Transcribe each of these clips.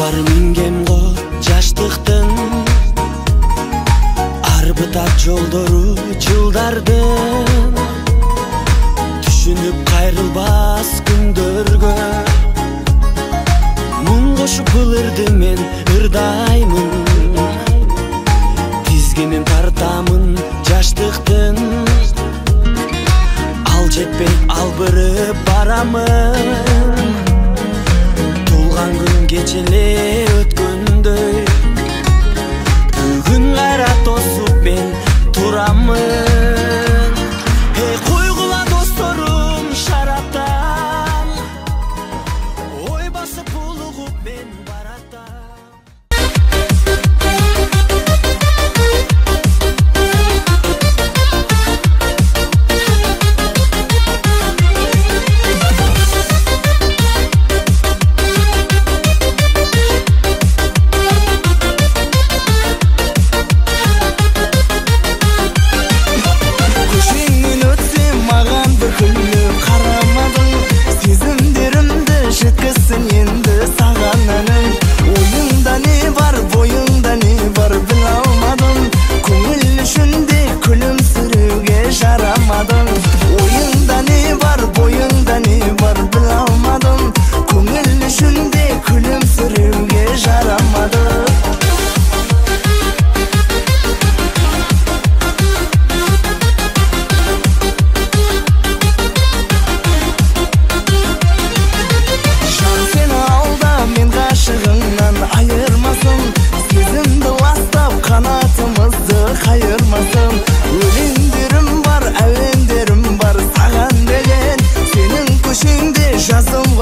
Бар мингем го жаштыктын арбытат жолдору жылдардын түшүнүп кайрылбас күндөргө муң кошуп былырды мен ырдаймын тизгинин тартамын жаштыктын ал жетпей албырып барамын туулган күн кечеле өткөндөй бүгүн кайра тосуп мен турамын койгула досторум шараптан ой басып улугуп мен баратам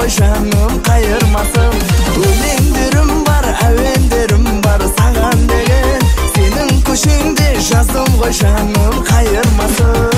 жаным кайырмасым өлеңдерим бар әуендерим бар саған деген сенің көшеңде жаздым ғой жаным кайырмасым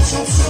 Shut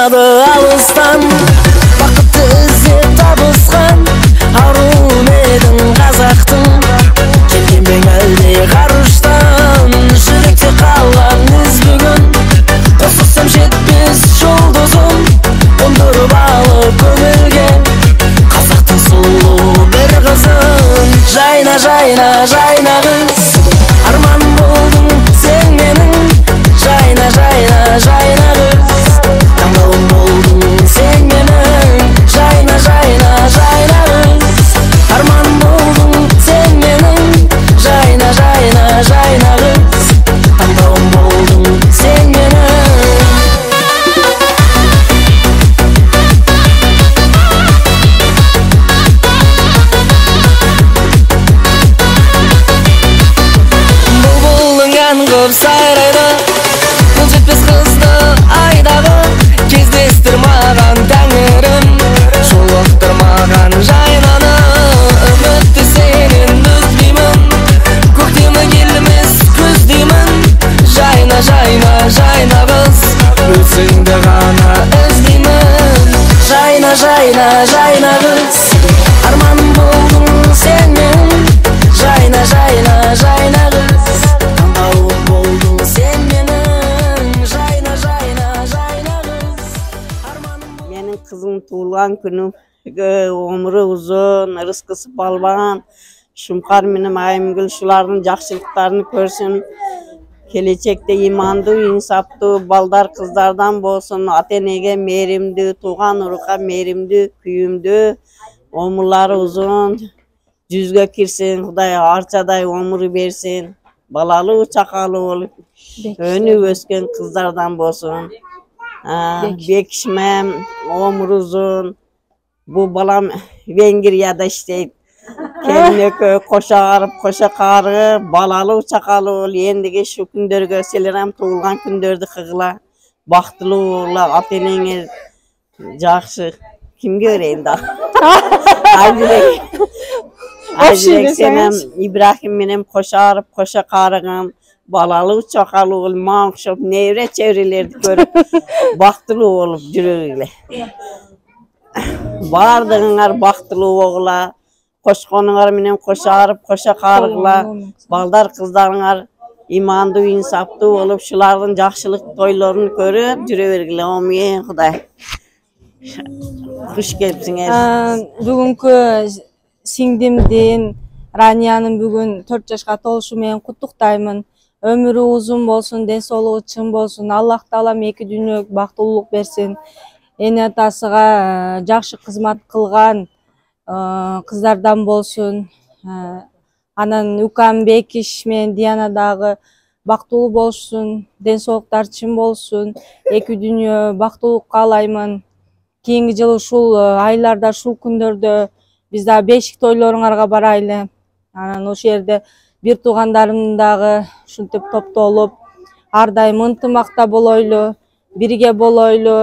Alıstan bakıptı izlep tabıskan Arun edin Kazaktın Kelgen ben elde karıştan Жүректе қалған із бүгін Қосылсам жетпес жұлдызым Қондырып алып көңілге Қазақтың сұлу бір қызын Жайна, жайна, жайна қыз Арман болдың сен менің Жайна, жайна, жайна қыз Таңдауым болдың сен менің Жайна, жайна, жайна қыз Арман болдың сен менің Жайна, жайна, жайна қыз Таңдауым болдың сен менің Бұлбұлың ән қып сайрайды Бұл жетпес қызды айдағы Кездестір маған тәңірім Жолықтырмаған жайнаны Үмітті сенен үзбеймін Көктемі келмес күз деймін Жайна, жайна, жайна қыз Өзіңді ғана іздеймін Жайна, жайна, жайна қыз Арман болдың сен мен Жайна, жайна, жайна қыз Таңдауым болдың сен менің Жайна, жайна, жайна қыз Менің қызым туылған күнім Өмірі ұзын, рызқысы балбаған Шұмқар менің Айымгүл шулардың жақсылықтарын көрсін Келечекте иманды, инсапты балдар қыздардан болсын Ата-енеге мейірімді, туған ұрыққа мейірімді, күйімді Өмірлері ұзын Жүзге кірсін, Құдай арчадай өмір берсін Балалы, чақалы болып Өні өскен қыздардан болсын Бекішмем, өмір ұзын Бұл балам Венгрияда іштейді Келмекі, қоша қарып, қоша қарғы Балалы, чақалы ол Ендіге шу күндерге селерем туылған күндерді қығыла Бақтылы оғыла, ата-енеңе жақсы Кімге өрейін да? Айжірек сенем Ибрахим менем қоша қарып, қоша қарығым Балалы, чақалы ол маңқшып Невре чеврелерді көріп Бақтылы олып жүрегіле Бардығыңар бақтылы оғыла Қошқоныңар менен қошарып, қоша қарғыла Балдар қыздарыңар иманды, инсапты олып Шылардың жақшылық тойларын көріп жүре бергіле Омейін Құдай Құш кепсіңер Бүгінгі сиңдимдин Раниянын бүгін 4 жашқа толушу менен куттуктаймын. Өмүрү узун болсун, ден соолугу чың болсун. Аллах таалам эки дүйнөлүк бактылуулук берсин. Эне атасыга жакшы кызмат кылган кыздардан болсун. Анан Укам Бекиш менен Диана дагы бактылуу болушун, ден соолуктар чың болсун. Эки дүйнө бактылуулук каалаймын. Кийинки жылы ушул айларда, ушул күндөрдө биз да бешик тойлоруңарга барайлы. Анан ошол жерде бир туугандарым дагы ушинтип топтолуп, ар дайым ынтымакта болойлу, бирге болойлу.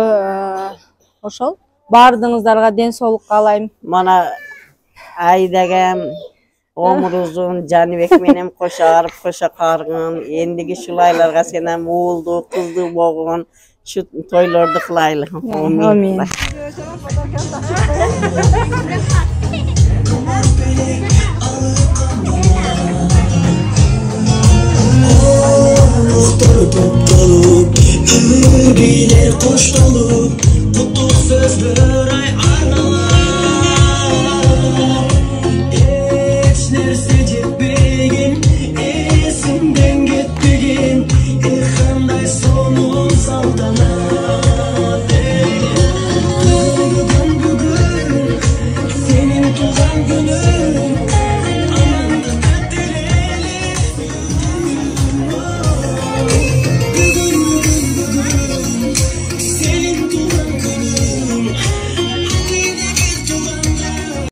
Ошол баардыгыңыздарга ден соолук каалайм. Мана Айдагам Омурузун Жаныбек менен кошарып, коша каргын, эндиги ушул айларга сенем уулду, кызды болгон şu toylordu kılaylı. Amin. Ömür biler koştolup, kutlu sözler